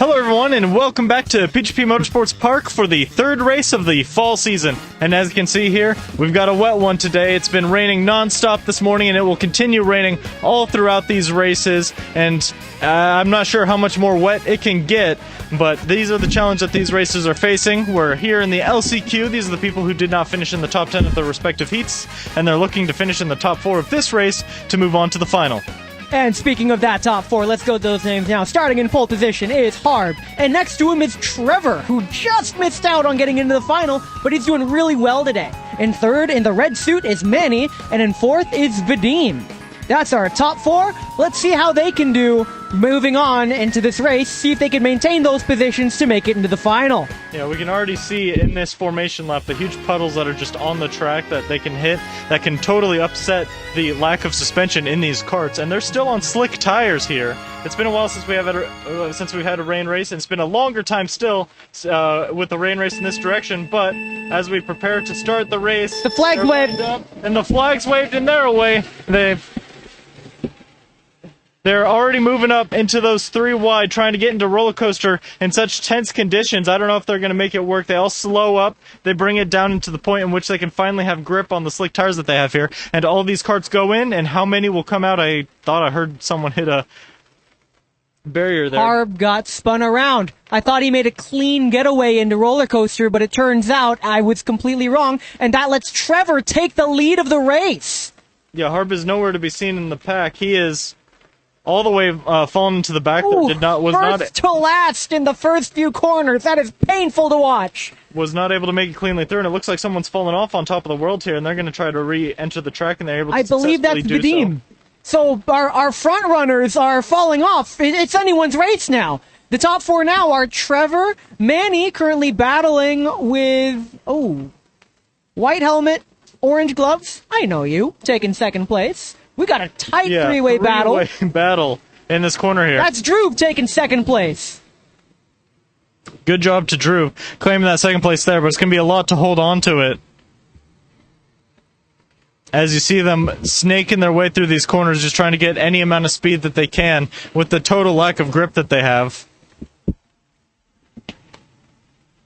Hello everyone, and welcome back to PGP Motorsports Park for the third race of the fall season. And as you can see here, we've got a wet one today. It's been raining non-stop this morning, and it will continue raining all throughout these races. And I'm not sure how much more wet it can get, but these are the challenges that these races are facing. We're here in the LCQ. These are the people who did not finish in the top 10 of their respective heats, and they're looking to finish in the top 4 of this race to move on to the final. And speaking of that top 4, let's go to those names now. Starting in pole position is Harb, and next to him is Trevor, who just missed out on getting into the final, but he's doing really well today. In third, in the red suit, is Manny, and in fourth is Vadim. That's our top 4. Let's see how they can do moving on into this race, see if they can maintain those positions to make it into the final. Yeah, we can already see in this formation lap the huge puddles that are just on the track that they can hit that can totally upset the lack of suspension in these karts, and they're still on slick tires here. It's been a while since we've had a rain race, and it's been a longer time still with the rain race in this direction, but as we prepare to start the race, the flag waved up, and the flag's waved in their way. They're already moving up into those 3 wide, trying to get into roller coaster in such tense conditions. I don't know if they're going to make it work. They all slow up. They bring it down into the point in which they can finally have grip on the slick tires that they have here. And all these karts go in, and how many will come out? I thought I heard someone hit a barrier there. Harb got spun around. I thought he made a clean getaway into roller coaster, but it turns out I was completely wrong, and that lets Trevor take the lead of the race. Yeah, Harb is nowhere to be seen in the pack. He is all the way fallen into the back. Ooh, was first to last in the first few corners. That is painful to watch. Was not able to make it cleanly through, and it looks like someone's fallen off on top of the world here, and they're going to try to re-enter the track, and they're able to I believe that's Vadim. So our front runners are falling off. It's anyone's race now. The top 4 now are Trevor, Manny, currently battling with white helmet, orange gloves. I know you, taking second place. We got a tight three-way battle in this corner here. That's Drew taking second place. Good job to Drew claiming that second place there, but it's going to be a lot to hold on to it. As you see them snaking their way through these corners, just trying to get any amount of speed that they can with the total lack of grip that they have.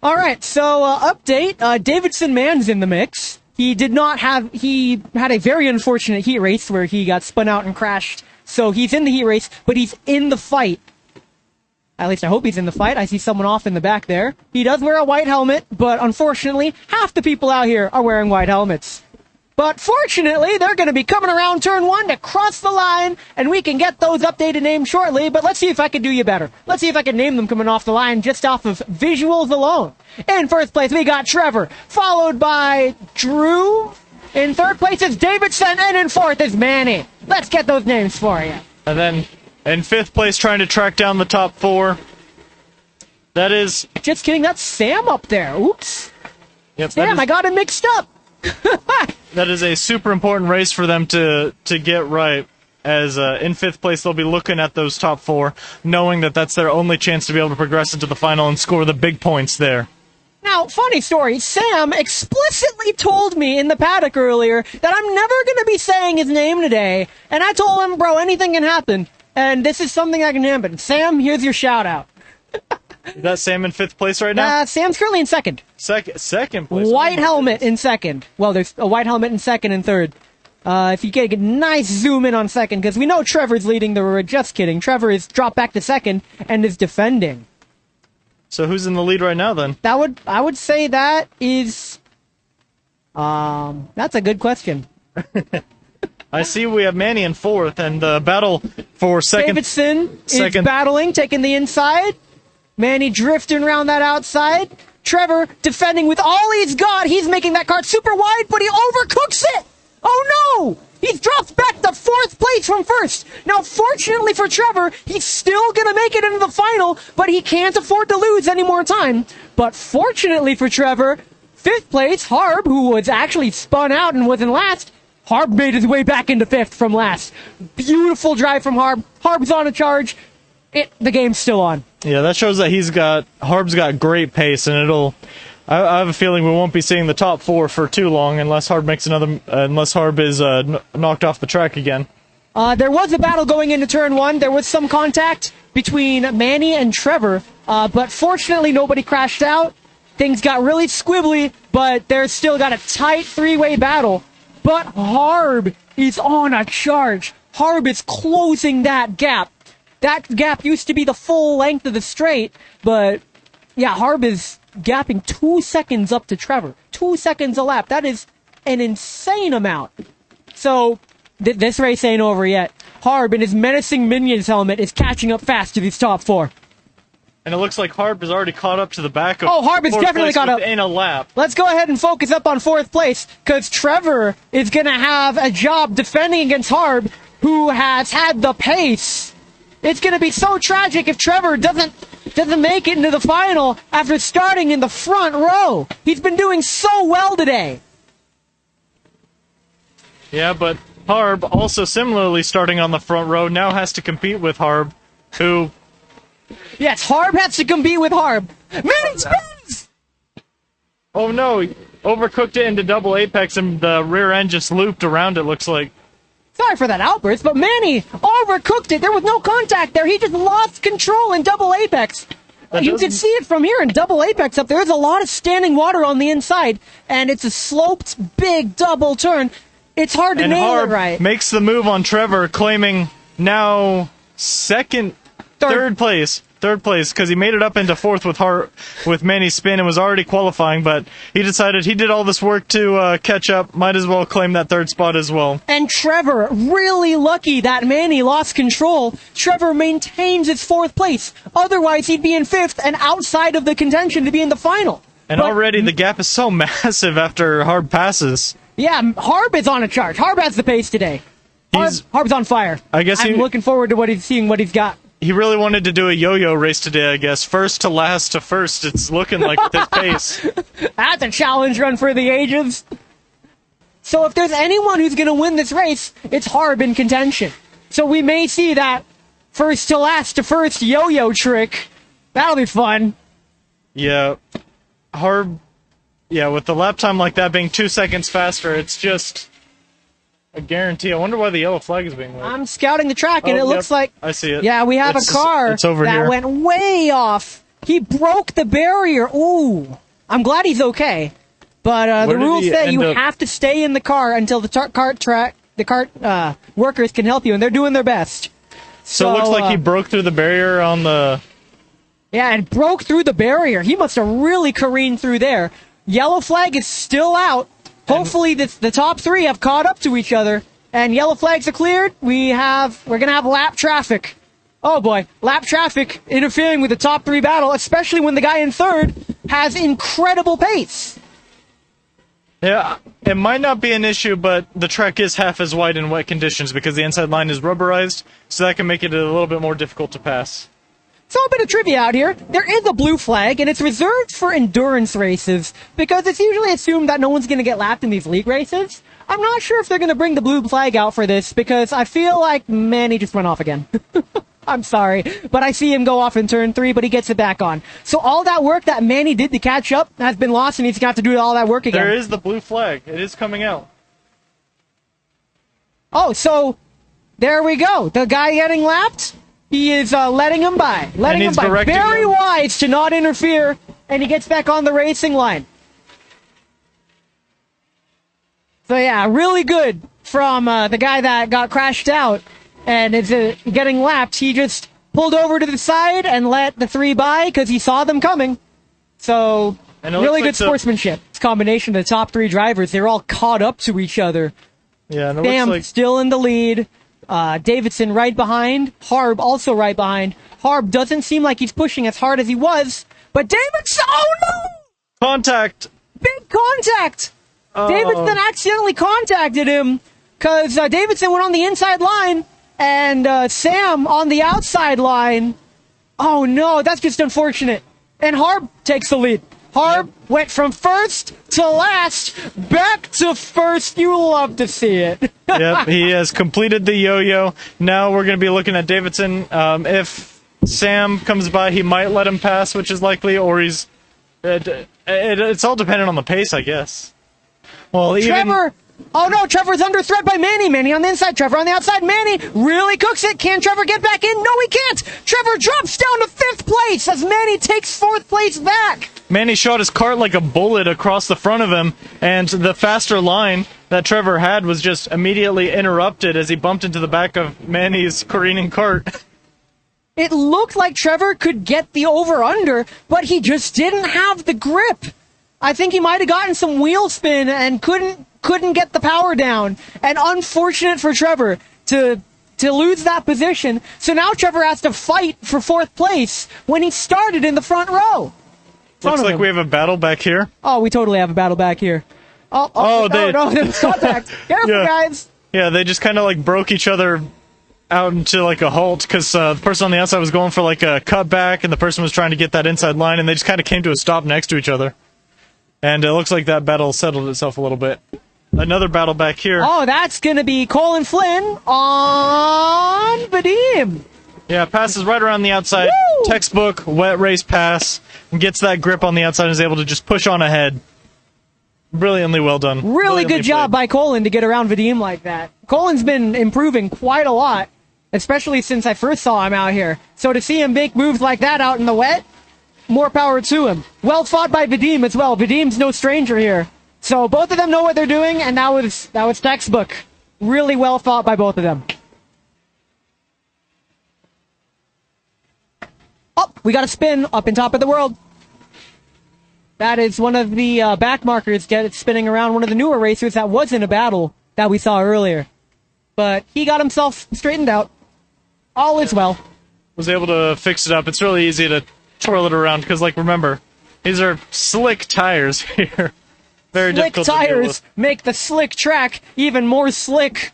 All right, so update, Davidson Mann's in the mix. He had a very unfortunate heat race where he got spun out and crashed. So he's in the heat race, but he's in the fight. At least I hope he's in the fight. I see someone off in the back there. He does wear a white helmet, but unfortunately, half the people out here are wearing white helmets. But fortunately, they're going to be coming around turn 1 to cross the line, and we can get those updated names shortly, but let's see if I can do you better. Let's see if I can name them coming off the line just off of visuals alone. In first place, we got Trevor, followed by Drew. In third place is Davidson, and in fourth is Manny. Let's get those names for you. And then in fifth place, trying to track down the top 4, that is... Just kidding, that's Sam up there. Oops. Yep, Sam, I got him mixed up. That is a super important race for them to get right, as in fifth place they'll be looking at those top 4, knowing that that's their only chance to be able to progress into the final and score the big points there. Now, funny story, Sam explicitly told me in the paddock earlier that I'm never going to be saying his name today, and I told him, bro, anything can happen, and this is something that can happen. Sam, here's your shout-out. Is that Sam in fifth place right now? Sam's currently in second. Second place. White helmet in second. Well, there's a white helmet in second and third. If you get a nice zoom in on second, because we know Trevor's leading the race. Just kidding. Trevor is dropped back to second and is defending. So who's in the lead right now, then? I would say that is... that's a good question. I see we have Manny in fourth, and the battle for second... Davidson is battling, taking the inside. Manny drifting around that outside. Trevor defending with all he's got. He's making that kart super wide, but he overcooks it. Oh no! He's dropped back to fourth place from first. Now, fortunately for Trevor, he's still going to make it into the final, but he can't afford to lose any more time. But fortunately for Trevor, fifth place, Harb, who was actually spun out and was in last, Harb made his way back into fifth from last. Beautiful drive from Harb. Harb's on a charge. The game's still on. Yeah, that shows that Harb's got great pace, and I have a feeling we won't be seeing the top 4 for too long unless Harb is knocked off the track again. There was a battle going into turn 1. There was some contact between Manny and Trevor, but fortunately nobody crashed out. Things got really squibbly, but there's still got a tight three-way battle. But Harb is on a charge. Harb is closing that gap. That gap used to be the full length of the straight, but yeah, Harb is gapping 2 seconds up to Trevor. 2 seconds a lap. That is an insane amount. So, this race ain't over yet. Harb, in his menacing Minions helmet, is catching up fast to these top 4. And it looks like Harb has already caught up to the back of Harb is definitely caught up. In a lap. Let's go ahead and focus up on 4th place, because Trevor is going to have a job defending against Harb, who has had the pace. It's going to be so tragic if Trevor doesn't make it into the final after starting in the front row. He's been doing so well today. Yeah, but Harb, also similarly starting on the front row, now has to compete with Harb, who... Yes, Harb has to compete with Harb. Manny spins! Oh no, he overcooked it into double apex and the rear end just looped around, it looks like. Sorry for that outburst, but Manny overcooked it. There was no contact there. He just lost control in double apex. You can see it from here in double apex up there. There's a lot of standing water on the inside, and it's a sloped, big double turn. It's hard to nail Harb it right. Makes the move on Trevor, claiming now third place, because he made it up into 4th with Manny's spin and was already qualifying, but he decided he did all this work to catch up, might as well claim that 3rd spot as well. And Trevor, really lucky that Manny lost control. Trevor maintains his 4th place. Otherwise, he'd be in 5th and outside of the contention to be in the final. And already the gap is so massive after Harb passes. Yeah, Harb is on a charge. Harb has the pace today. Harb's on fire. I guess I'm looking forward to seeing what he's got. He really wanted to do a yo-yo race today, I guess. First to last to first. It's looking like this pace. That's a challenge run for the ages. So if there's anyone who's going to win this race, it's Harb in contention. So we may see that first to last to first yo-yo trick. That'll be fun. Yeah. Harb, with the lap time like that being 2 seconds faster, it's just a guarantee. I wonder why the yellow flag is being waved. I'm scouting the track, and it looks like... I see it. Yeah, we have a car that went way off. He broke the barrier. Ooh. I'm glad he's okay. But the rules say you have to stay in the car until the cart workers can help you, and they're doing their best. So it looks like he broke through the barrier on the... Yeah, and broke through the barrier. He must have really careened through there. Yellow flag is still out. Hopefully the top 3 have caught up to each other, and yellow flags are cleared. We're gonna have lap traffic. Oh boy, lap traffic interfering with the top 3 battle, especially when the guy in 3rd has incredible pace. Yeah, it might not be an issue, but the track is half as wide in wet conditions because the inside line is rubberized, so that can make it a little bit more difficult to pass. So a bit of trivia out here. There is a blue flag, and it's reserved for endurance races, because it's usually assumed that no one's going to get lapped in these league races. I'm not sure if they're going to bring the blue flag out for this, because I feel like Manny just went off again. I'm sorry, but I see him go off in turn 3, but he gets it back on. So all that work that Manny did to catch up has been lost, and he's got to do all that work again. There is the blue flag. It is coming out. Oh, so there we go. The guy getting lapped... He is letting him by. Very wise to not interfere, and he gets back on the racing line. So yeah, really good from the guy that got crashed out and is getting lapped. He just pulled over to the side and let the 3 by because he saw them coming. So really good sportsmanship. It's a combination of the top 3 drivers. They're all caught up to each other. Yeah, and it Sam looks like still in the lead. Davidson right behind. Harb also right behind. Harb doesn't seem like he's pushing as hard as he was, but Davidson, oh no! Contact! Big contact! Davidson accidentally contacted him, because Davidson went on the inside line, and Sam on the outside line. Oh no, that's just unfortunate. And Harb takes the lead. Harb went from first to last, back to first. You love to see it. Yep, he has completed the yo-yo. Now we're going to be looking at Davidson. If Sam comes by, he might let him pass, which is likely, or he's... it's all dependent on the pace, I guess. Well, Oh no, Trevor's under threat by Manny. Manny on the inside, Trevor on the outside. Manny really cooks it. Can Trevor get back in? No, he can't. Trevor drops down to 5th place as Manny takes 4th place back. Manny shot his cart like a bullet across the front of him, and the faster line that Trevor had was just immediately interrupted as he bumped into the back of Manny's careening cart. It looked like Trevor could get the over-under, but he just didn't have the grip. I think he might have gotten some wheel spin and couldn't get the power down. And unfortunate for Trevor to lose that position. So now Trevor has to fight for 4th place when he started in the front row. Looks like we have a battle back here. Oh, we totally have a battle back here. No, there's contact. Careful, guys. Yeah, they just kind of like broke each other out into like a halt because the person on the outside was going for like a cutback and the person was trying to get that inside line, and they just kind of came to a stop next to each other. And it looks like that battle settled itself a little bit. Another battle back here. Oh, that's going to be Colin Flynn on Podium. Yeah, passes right around the outside. Woo! Textbook wet race pass. And gets that grip on the outside and is able to just push on ahead. Brilliantly well done. Really good job by Colin to get around Vadim like that. Colin's been improving quite a lot, especially since I first saw him out here. So to see him make moves like that out in the wet, more power to him. Well fought by Vadim as well. Vadim's no stranger here. So both of them know what they're doing, and that was textbook. Really well fought by both of them. Oh, we got a spin up in top of the world. That is one of the back markers spinning around one of the newer racers that was in a battle that we saw earlier. But he got himself straightened out. All is well. Was able to fix it up. It's really easy to twirl it around because, like, remember, these are slick tires here. Very slick difficult to deal tires with. make the slick track even more slick.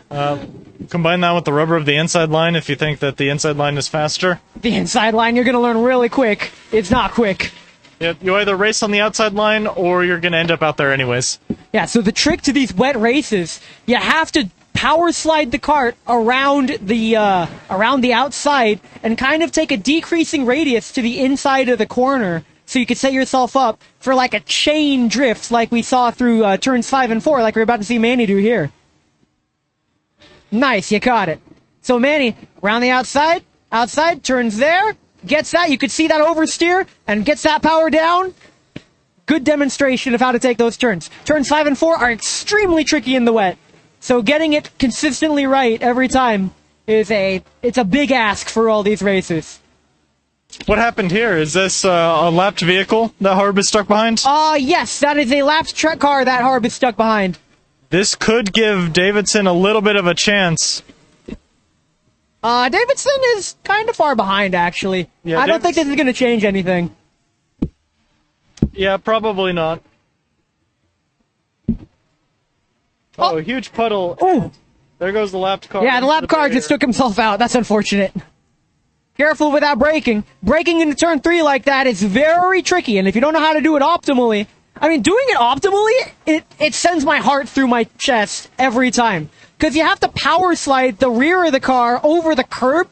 Combine that with the rubber of the inside line if you think that the inside line is faster. The inside line you're going to learn really quick. It's not quick. Yeah, you either race on the outside line or you're going to end up out there anyways. Yeah, so the trick to these wet races, you have to power slide the cart around the outside and kind of take a decreasing radius to the inside of the corner so you can set yourself up for like a chain drift like we saw through turns 5 and 4 like we're about to see Manny do here. Nice, you caught it. So Manny, around the outside, turns there, gets that, you could see that oversteer, and gets that power down. Good demonstration of how to take those turns. Turns 5 and 4 are extremely tricky in the wet. So getting it consistently right every time it's a big ask for all these racers. What happened here? Is this a lapped vehicle that Harb is stuck behind? Yes, that is a lapped truck car that Harb is stuck behind. This could give Davidson a little bit of a chance. Davidson is kind of far behind, actually. Yeah, I don't think this is going to change anything. Yeah, probably not. Oh, a huge puddle. Oh, there goes the lapped car. yeah, the lapped car just took himself out. That's unfortunate. Careful without braking. Braking into turn 3 like that is very tricky, and if you don't know how to do it optimally, I mean, doing it optimally, it sends my heart through my chest every time. Because you have to power slide the rear of the car over the curb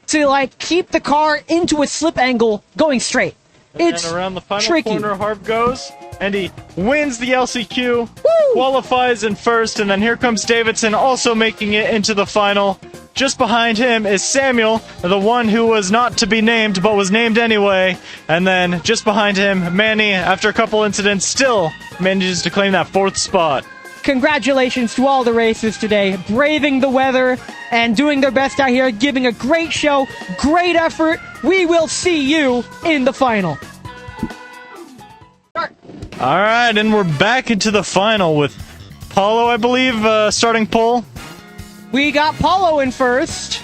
to, like, keep the car into a slip angle going straight. It's and around the final tricky. corner, Harb goes, and he wins the LCQ, Woo! qualifies in first, and then here comes Davidson also making it into the final. Just behind him is Samuel, the one who was not to be named, but was named anyway. And then just behind him, Manny, after a couple incidents, still manages to claim that 4th spot. Congratulations to all the racers today, braving the weather and doing their best out here, giving a great show, great effort. We will see you in the final. All right, and we're back into the final with Paulo, I believe, starting pole. We got Paulo in first.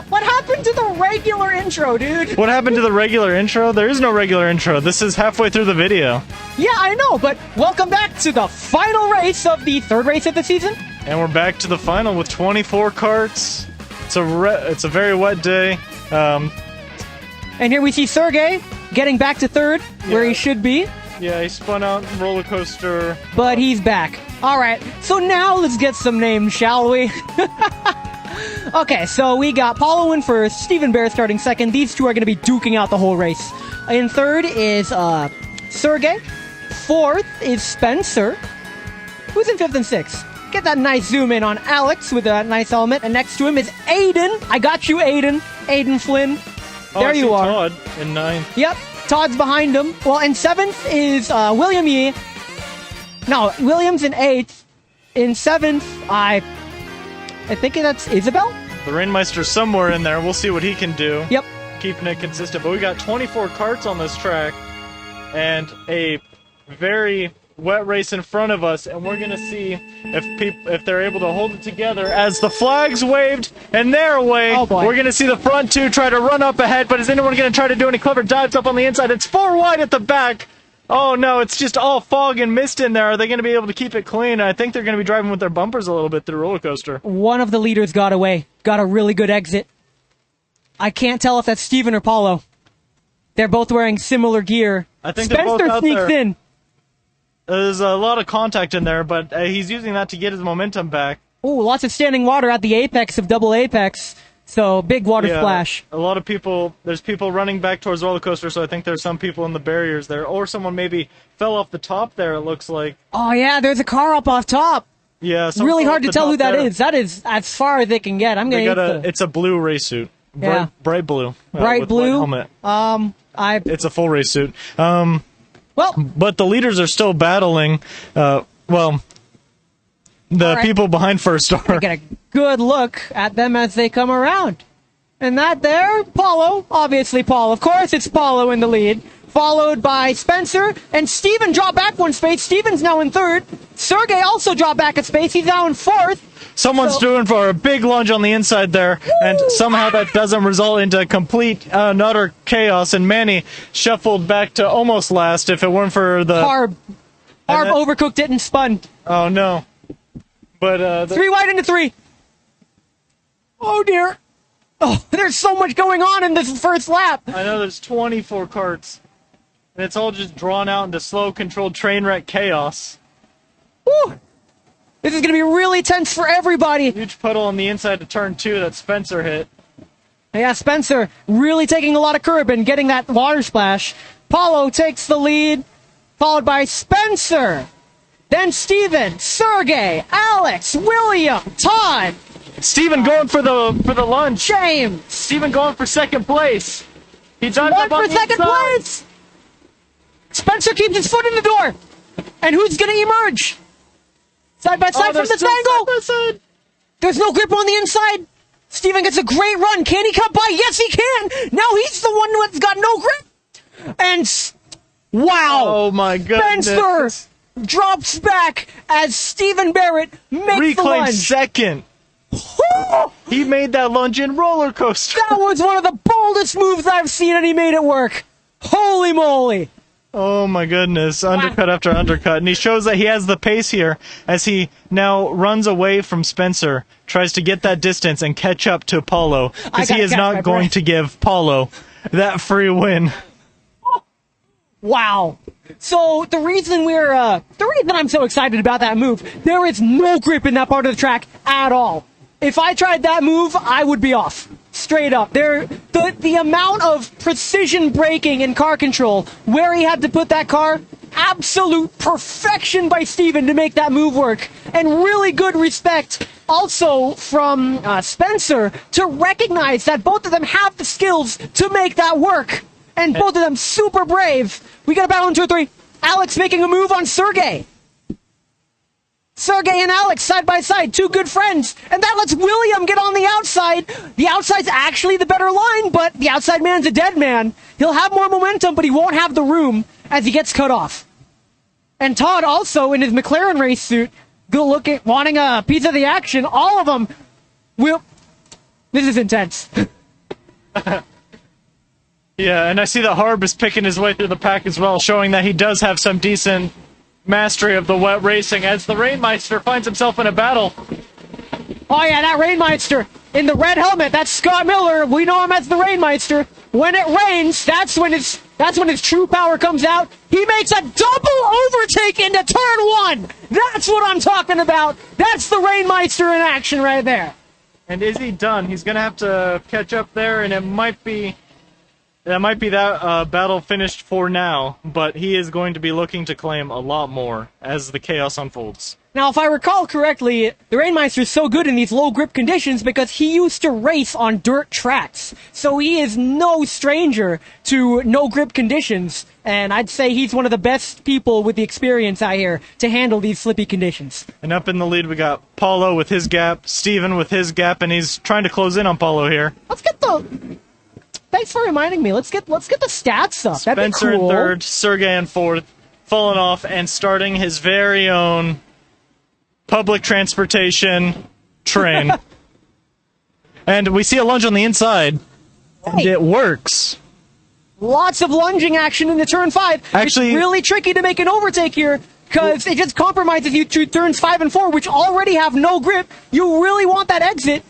What happened to the regular intro, dude? What happened to the regular intro? There is no regular intro. This is halfway through the video. Yeah, I know, but welcome back to the final race of the 3rd race of the season. And we're back to the final with 24 karts. It's a very wet day. And here we see Sergey getting back to 3rd, where he should be. Yeah, he spun out roller coaster. But he's back. All right, so now let's get some names, shall we? Okay, so we got Paulo in first, Stephen Bear starting second. These two are going to be duking out the whole race. In third is Sergey. Fourth is Spencer. Who's in 5th and 6th? Get that nice zoom in on Alex with that nice helmet. And next to him is Aiden. I got you, Aiden. Aiden Flynn. There you are. Todd in 9th. Yep. Todd's behind him. Well, in 7th is William Yee. No, William's in 8th. In 7th, I think that's Isabel. The Rainmeister's somewhere in there. We'll see what he can do. Yep. Keeping it consistent. But we got 24 karts on this track and a very wet race in front of us, and we're gonna see if they're able to hold it together as the flags waved and their way. Oh boy. We're gonna see the front two try to run up ahead, but is anyone gonna try to do any clever dives up on the inside? It's 4 wide at the back. Oh no, it's just all fog and mist in there. Are they gonna be able to keep it clean? I think they're gonna be driving with their bumpers a little bit through the roller coaster. One of the leaders got away. Got a really good exit. I can't tell if that's Steven or Paulo. They're both wearing similar gear. I think they're both Spencer out sneaks there. in. There's a lot of contact in there, but he's using that to get his momentum back. Ooh, lots of standing water at the apex of Double Apex. So, big water splash. A lot of people, there's people running back towards the roller coaster, so I think there's some people in the barriers there. Or someone maybe fell off the top there, it looks like. Oh, yeah, there's a car up off top. Yeah, Really hard to tell who that there. is. That is as far as they can get. I'm They going got to it's a blue race suit. Yeah. Bright blue. bright with blue. white helmet. It's a full race suit. Well, But the leaders are still battling. The right. people behind first are. get a good look at them as they come around. And that there, Paulo, obviously Paulo. Of course it's Paulo in the lead. Followed by Spencer, and Steven dropped back 1 space. Steven's now in 3rd. Sergey also dropped back a space. He's now in 4th. Someone's doing for a big lunge on the inside there, and somehow that doesn't result into complete and utter chaos, and Manny shuffled back to almost last if it weren't for the... Harb overcooked it and spun. Oh, no. But, 3 wide into 3. Oh, dear. Oh, there's so much going on in this first lap. I know there's 24 carts, and it's all just drawn out into slow, controlled train wreck chaos. Woo. This is going to be really tense for everybody. Huge puddle on the inside of turn 2 that Spencer hit. Yeah, Spencer really taking a lot of curb and getting that water splash. Paulo takes the lead, followed by Spencer. Then Steven, Sergey, Alex, William, Todd, Steven going for the lunge. James. Steven going for second place. He dives One up on for the second inside. place. Spencer keeps his foot in the door. And who's going to emerge? Side by side from this angle. There's no grip on the inside. Steven gets a great run. Can he cut by? Yes, he can. Now he's the one that's got no grip. And wow. Oh my goodness. Spencer drops back as Steven Barrett makes the Reclaimed lunge. second. He made that lunge in roller coaster. That was one of the boldest moves I've seen, and he made it work. Holy moly. Oh my goodness, undercut after undercut. And he shows that he has the pace here as he now runs away from Spencer, tries to get that distance and catch up to Paulo, because he is not going to give Paulo that free win. Wow. So the reason I'm so excited about that move, there is no grip in that part of the track at all. If I tried that move, I would be off. Straight up. The amount of precision braking and car control, where he had to put that car, absolute perfection by Steven to make that move work. And really good respect also from Spencer to recognize that both of them have the skills to make that work. And both of them super brave. We got a battle in 2 or 3. Alex making a move on Sergey. Sergey and Alex side by side, 2 good friends. And that lets William get on the outside. The outside's actually the better line, but the outside man's a dead man. He'll have more momentum, but he won't have the room as he gets cut off. And Todd also in his McLaren race suit, wanting a piece of the action. All of them will... This is intense. Yeah, and I see that Harb is picking his way through the pack as well, showing that he does have some decent mastery of the wet racing as the Rainmeister finds himself in a battle. Oh yeah, that Rainmeister in the red helmet. That's Scott Miller. We know him as the Rainmeister. When it rains, that's when his true power comes out. He makes a double overtake into turn 1. That's what I'm talking about. That's the Rainmeister in action right there. And is he done? He's going to have to catch up there, and it might be That might be that battle finished for now, but he is going to be looking to claim a lot more as the chaos unfolds. Now, if I recall correctly, the Rainmeister is so good in these low grip conditions because he used to race on dirt tracks. So he is no stranger to no grip conditions, and I'd say he's one of the best people with the experience out here to handle these slippy conditions. And up in the lead, we got Paulo with his gap, Steven with his gap, and he's trying to close in on Paulo here. Let's get the... Thanks for reminding me. Let's get the stats up. That'd be Spencer cool. in third, Sergey in fourth, falling off and starting his very own public transportation train. And we see a lunge on the inside, and it works. Lots of lunging action in the turn 5. Actually, it's really tricky to make an overtake here because it just compromises you to turns 5 and 4, which already have no grip. You really want that exit.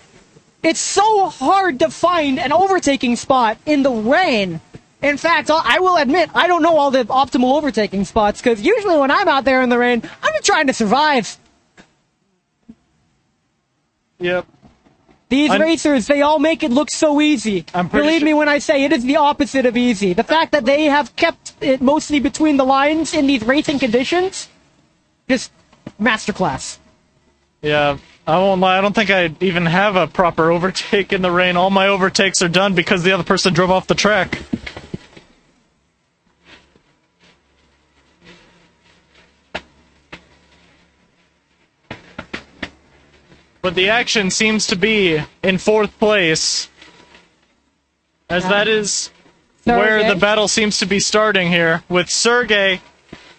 It's so hard to find an overtaking spot in the rain. In fact, I will admit, I don't know all the optimal overtaking spots, because usually when I'm out there in the rain, I'm just trying to survive. Yep. These racers, they all make it look so easy. Believe me when I say it is the opposite of easy. The fact that they have kept it mostly between the lines in these racing conditions, just masterclass. Yeah, I won't lie, I don't think I even have a proper overtake in the rain. All my overtakes are done because the other person drove off the track. But the action seems to be in fourth place, as that is where the battle seems to be starting here, with Sergey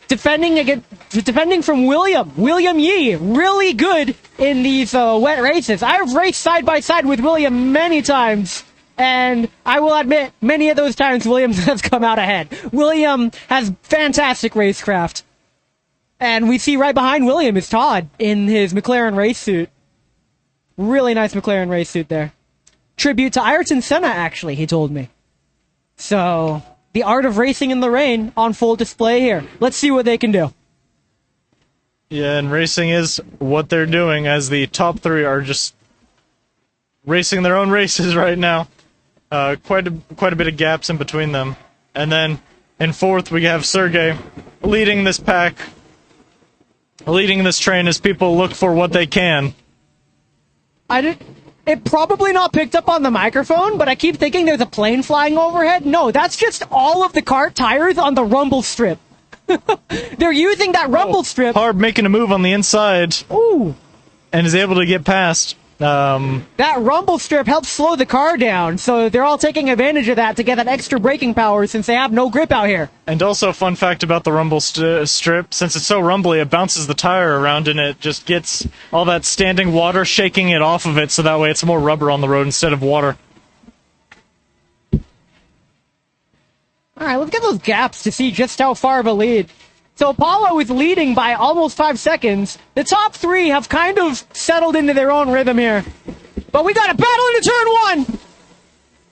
defending from William Yee, really good in these wet races. I've raced side by side with William many times, and I will admit, many of those times William has come out ahead. William has fantastic racecraft. And we see right behind William is Todd in his McLaren race suit. Really nice McLaren race suit there. Tribute to Ayrton Senna, actually, he told me. So, the art of racing in the rain on full display here. Let's see what they can do. Yeah, and racing is what they're doing, as the top three are just racing their own races right now. Quite a bit of gaps in between them. And then in fourth, we have Sergey leading this pack, leading this train as people look for what they can. It probably not picked up on the microphone, but I keep thinking there's a plane flying overhead. No, that's just all of the cart tires on the rumble strip. They're using that rumble strip. Harb making a move on the inside. Ooh. And is able to get past. That rumble strip helps slow the car down, so they're all taking advantage of that to get that extra braking power since they have no grip out here. And also a fun fact about the rumble strip, since it's so rumbly, it bounces the tire around and it just gets all that standing water shaking it off of it, so that way it's more rubber on the road instead of water. Alright, let's get those gaps to see just how far of a lead. So Apollo is leading by almost 5 seconds. The top three have kind of settled into their own rhythm here. But we got a battle into turn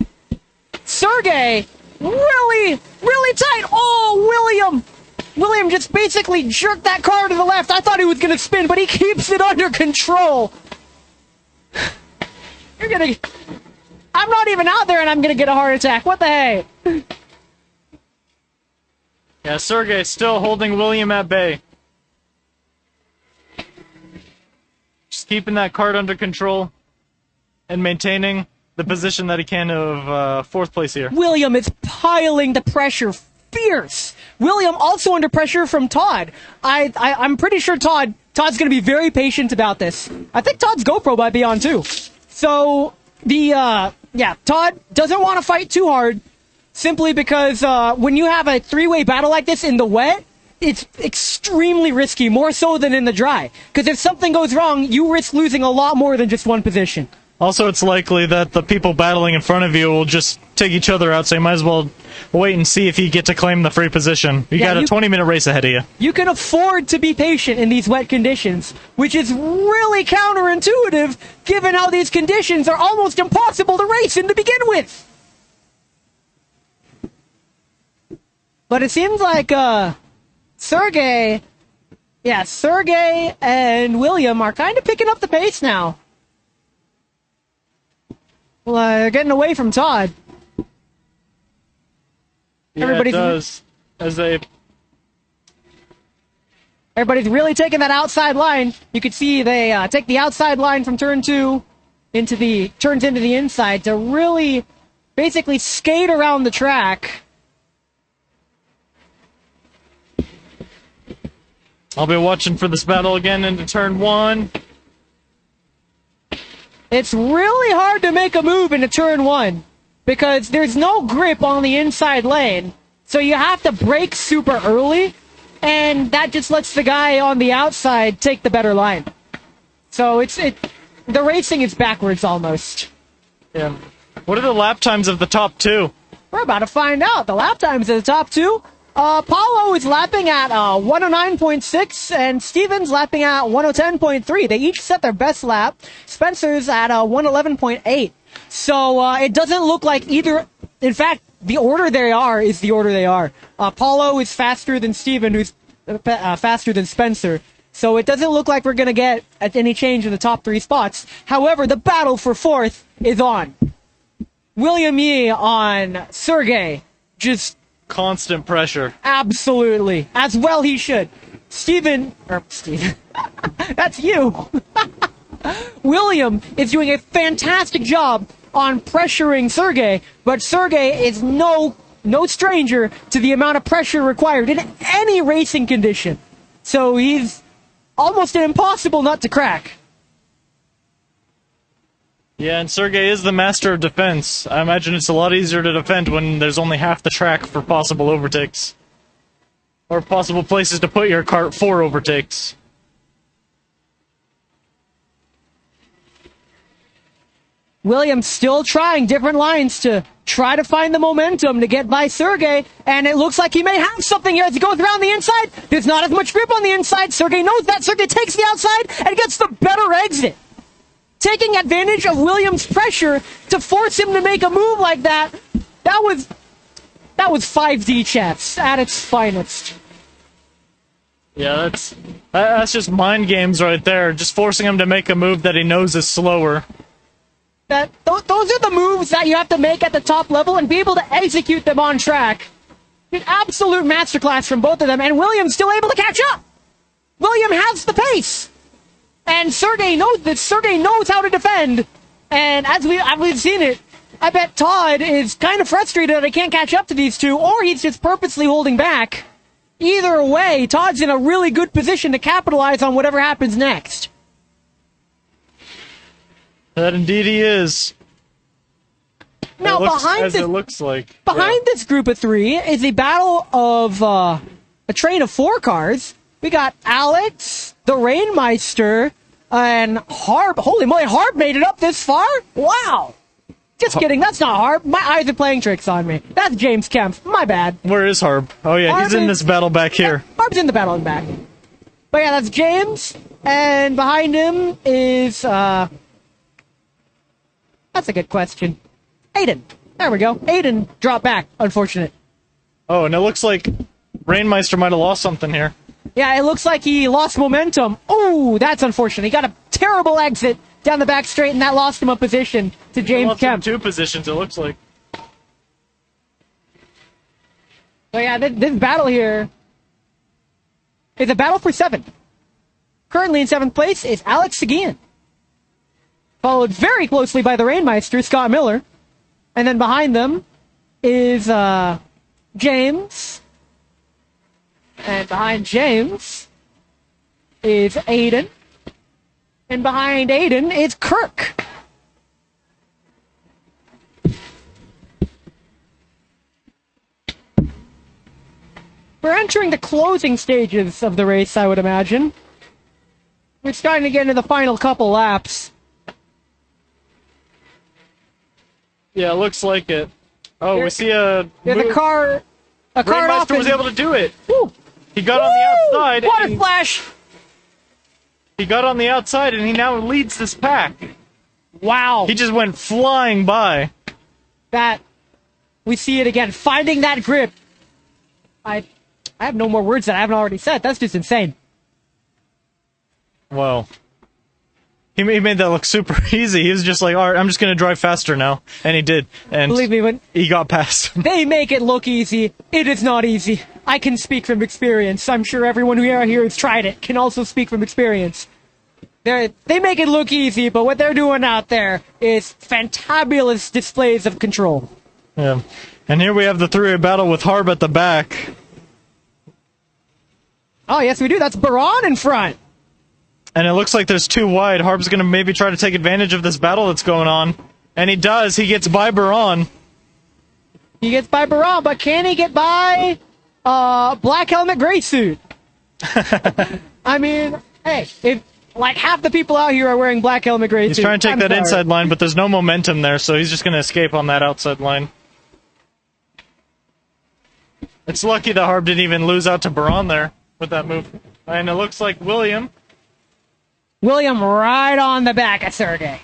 1! Sergey, really tight. Oh, William just basically jerked that car to the left. I thought he was going to spin, but he keeps it under control. I'm not even out there and I'm going to get a heart attack. What the hey? Yeah, Sergey still holding William at bay. Just keeping that cart under control and maintaining the position that he can of fourth place here. William is piling the pressure fierce. William also under pressure from Todd. I'm pretty sure Todd's going to be very patient about this. I think Todd's GoPro might be on too. So, Todd doesn't want to fight too hard. Simply because when you have a three-way battle like this in the wet, it's extremely risky, more so than in the dry. Because if something goes wrong, you risk losing a lot more than just one position. Also, it's likely that the people battling in front of you will just take each other out, so you might as well wait and see if you get to claim the free position. You got a 20-minute race ahead of you. You can afford to be patient in these wet conditions, which is really counterintuitive, given how these conditions are almost impossible to race in to begin with. But it seems like Sergey and William are kind of picking up the pace now. Well, they're getting away from Todd. Yeah, Everybody's it does. Everybody's really taking that outside line. You can see they take the outside line from turn 2 turns into the inside to really basically skate around the track. I'll be watching for this battle again into turn 1. It's really hard to make a move into turn 1 because there's no grip on the inside lane. So you have to brake super early, and that just lets the guy on the outside take the better line. So the racing is backwards almost. Yeah. What are the lap times of the top 2? We're about to find out. The lap times of the top 2. Paulo is lapping at 109.6, and Stevens lapping at 110.3. They each set their best lap. Spencer's at 111.8. So it doesn't look like either. In fact, the order they are is the order they are. Paulo is faster than Steven, who's faster than Spencer. So it doesn't look like we're going to get any change in the top 3 spots. However, the battle for 4th is on. William Yee on Sergey. Just constant pressure. Absolutely. As well he should. Steven. That's you. William is doing a fantastic job on pressuring Sergey, but Sergey is no stranger to the amount of pressure required in any racing condition. So he's almost an impossible nut to crack. Yeah, and Sergey is the master of defense. I imagine it's a lot easier to defend when there's only half the track for possible overtakes. Or possible places to put your cart for overtakes. Williams still trying different lines to try to find the momentum to get by Sergey, and it looks like he may have something here as he goes around the inside. There's not as much grip on the inside. Sergey knows that. Sergey takes the outside and gets the better exit. Taking advantage of Williams' pressure to force him to make a move like that, that was 5D chess at its finest. Yeah, that's just mind games right there. Just forcing him to make a move that he knows is slower. Those are the moves that you have to make at the top level and be able to execute them on track. An absolute masterclass from both of them, and William's still able to catch up. William has the pace. And Sergey knows that. Sergey knows how to defend. And as we've seen it, I bet Todd is kind of frustrated that he can't catch up to these two, or he's just purposely holding back. Either way, Todd's in a really good position to capitalize on whatever happens next. That indeed he is. Now, it looks like. Behind this group of 3 is a battle of a train of 4 cars. We got Alex, the Rainmeister, and Harb. Holy moly, Harb made it up this far? Wow. Just kidding, that's not Harb. My eyes are playing tricks on me. That's James Kemp. My bad. Where is Harb? Oh yeah, Harb he's in this battle back here. Harb's in the battle in the back. But yeah, that's James, and behind him is, that's a good question. Aiden. There we go. Aiden dropped back, unfortunate. Oh, and it looks like Rainmeister might have lost something here. Yeah, it looks like he lost momentum. Oh, that's unfortunate. He got a terrible exit down the back straight, and that lost him a position to James Kemp. 2 positions, it looks like. So yeah, this battle here is a battle for 7. Currently in 7th place is Alex Seguin, followed very closely by the Rainmeister, Scott Miller. And then behind them is James. And behind James is Aiden. And behind Aiden is Kirk. We're entering the closing stages of the race, I would imagine. We're starting to get into the final couple laps. Yeah, it looks like it. Oh, we see a car Rainmeister was able to do it. Woo. He got on the outside. Water splash! He got on the outside, and he now leads this pack. Wow. He just went flying by. We see it again. Finding that grip. I have no more words that I haven't already said. That's just insane. Well, He made that look super easy. He was just like, all right, I'm just going to drive faster now. And he did. And Believe me, when he got past. they make it look easy, it is not easy. I can speak from experience. I'm sure everyone who here has tried it can also speak from experience. They make it look easy, but what they're doing out there is fantabulous displays of control. Yeah. And here we have the three-way battle with Harb at the back. Oh, yes, we do. That's Baran in front. And it looks like there's two wide. Harb's going to maybe try to take advantage of this battle that's going on. And he does. He gets by Baran. He gets by Baran, but can he get by Black Helmet Gray Suit? I mean, hey, if like half the people out here are wearing Black Helmet Gray Suit. He's trying to take that inside line, but there's no momentum there, so he's just going to escape on that outside line. It's lucky that Harb didn't even lose out to Baran there with that move. And it looks like William right on the back of Sergey.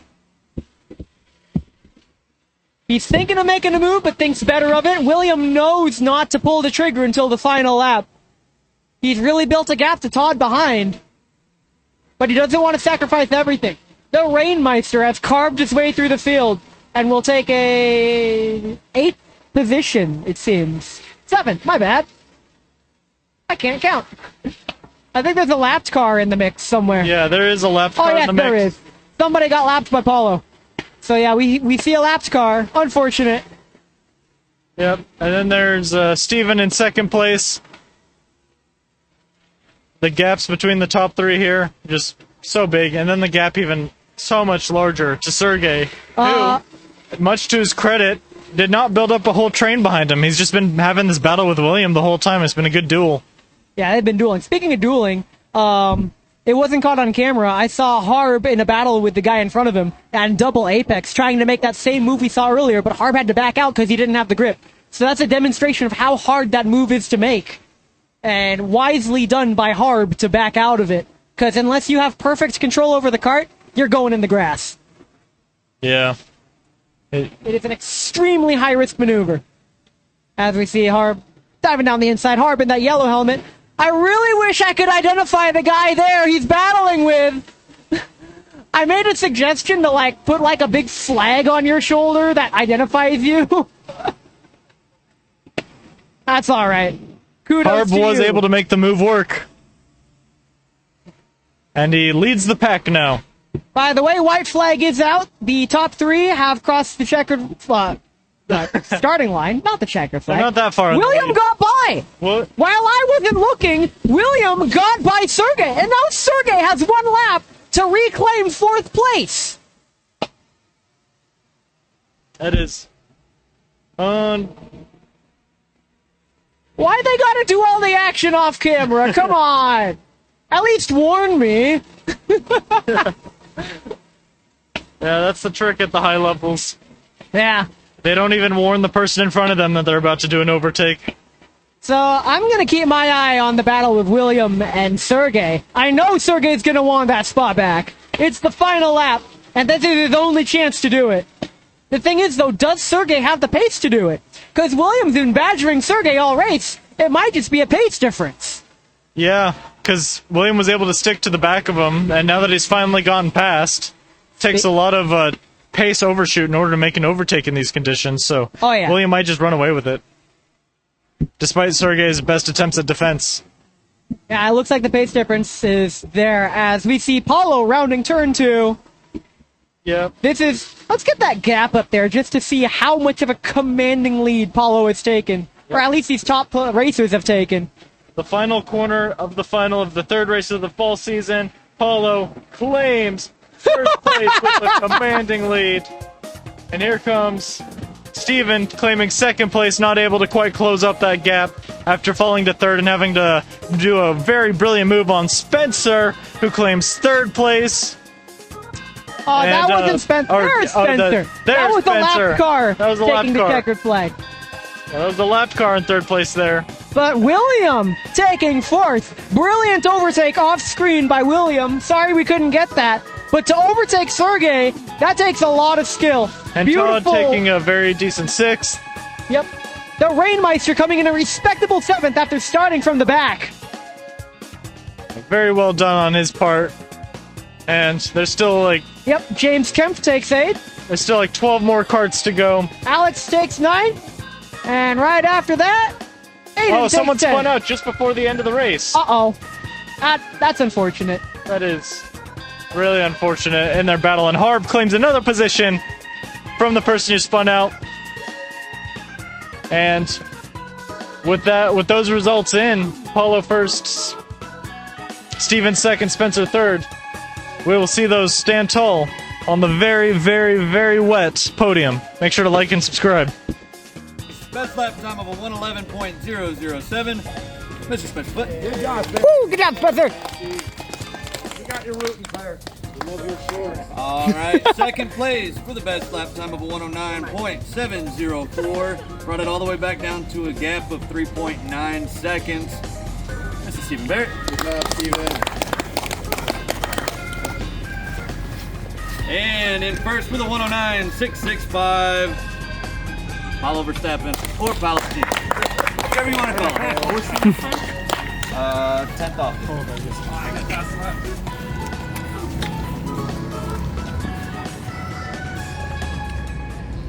He's thinking of making a move, but thinks better of it. William knows not to pull the trigger until the final lap. He's really built a gap to Todd behind, but he doesn't want to sacrifice everything. The Rainmeister has carved his way through the field and will take a 8th position, it seems. 7, my bad. I can't count. I think there's a lapped car in the mix somewhere. Yeah, there is a lapped car in the mix. Oh, yes, there is. Somebody got lapped by Paulo. So, yeah, we see a lapped car. Unfortunate. Yep, and then there's Steven in second place. The gaps between the top three here, just so big. And then the gap even so much larger to Sergey, who, much to his credit, did not build up a whole train behind him. He's just been having this battle with William the whole time. It's been a good duel. Yeah, they've been dueling. Speaking of dueling, it wasn't caught on camera. I saw Harb in a battle with the guy in front of him and double apex, trying to make that same move we saw earlier, but Harb had to back out because he didn't have the grip. So that's a demonstration of how hard that move is to make. And wisely done by Harb to back out of it. Because unless you have perfect control over the cart, you're going in the grass. Yeah. It is an extremely high-risk maneuver. As we see Harb diving down the inside. Harb in that yellow helmet. I really wish I could identify the guy there he's battling with. I made a suggestion to, like, put, like, a big flag on your shoulder that identifies you. That's alright. Kudos Harb to was you. able to make the move work. And he leads the pack now. By the way, white flag is out. The top three have crossed the checkered starting line. Not the checkered flag. They're not that far. William got by. What? While I wasn't looking, William got by Sergey. And now Sergey has one lap to reclaim 4th place. That is... Why they gotta do all the action off camera? Come on. At least warn me. Yeah, that's the trick at the high levels. Yeah. They don't even warn the person in front of them that they're about to do an overtake. So I'm going to keep my eye on the battle with William and Sergey. I know Sergey's going to want that spot back. It's the final lap, and this is his only chance to do it. The thing is, though, does Sergey have the pace to do it? Because William's been badgering Sergey all race. It might just be a pace difference. Yeah, because William was able to stick to the back of him, and now that he's finally gotten past, takes a lot of pace overshoot in order to make an overtake in these conditions, so William might just run away with it. Despite Sergey's best attempts at defense. Yeah, it looks like the pace difference is there as we see Paulo rounding turn 2. Yep. Let's get that gap up there just to see how much of a commanding lead Paulo has taken. Or at least these top racers have taken. The final corner of the final of the third race of the fall season. Paulo claims first place with a commanding lead. And here comes Steven claiming second place, not able to quite close up that gap after falling to third and having to do a very brilliant move on Spencer, who claims third place. Oh, that wasn't Spencer. There's Spencer. That was the lapped car taking the checkered flag. Yeah, that was the lapped car in third place there. But William taking 4th. Brilliant overtake off screen by William. Sorry we couldn't get that. But to overtake Sergey, that takes a lot of skill. And Beautiful. Todd taking a very decent 6th. Yep. The Rainmeister coming in a respectable 7th after starting from the back. Very well done on his part. And there's still like Yep, James Kemp takes 8. 12 more karts to go. Alex takes 9. And right after that, Aiden Oh, takes someone 10. spun out just before the end of the race. Uh-oh. That's unfortunate. That is really unfortunate. And they're battling. Harb claims another position from the person who spun out. And with those results in, Paulo first, Steven second, Spencer third. We will see those stand tall on the very, very, very wet podium. Make sure to like and subscribe. Best lap time of a 111.007. Mr. Spencer Foot. Good job, Spencer. Woo, good job, Spencer. You got your rooting, player. We love your shorts. All right, second place for the best lap time of a 109.704. Brought it all the way back down to a gap of 3.9 seconds. Mr. Stephen Barrett. Good job, Steven. And in first with a 109.665. Paulo Verstappen or Palestine. Whatever you want to call it. 10th off.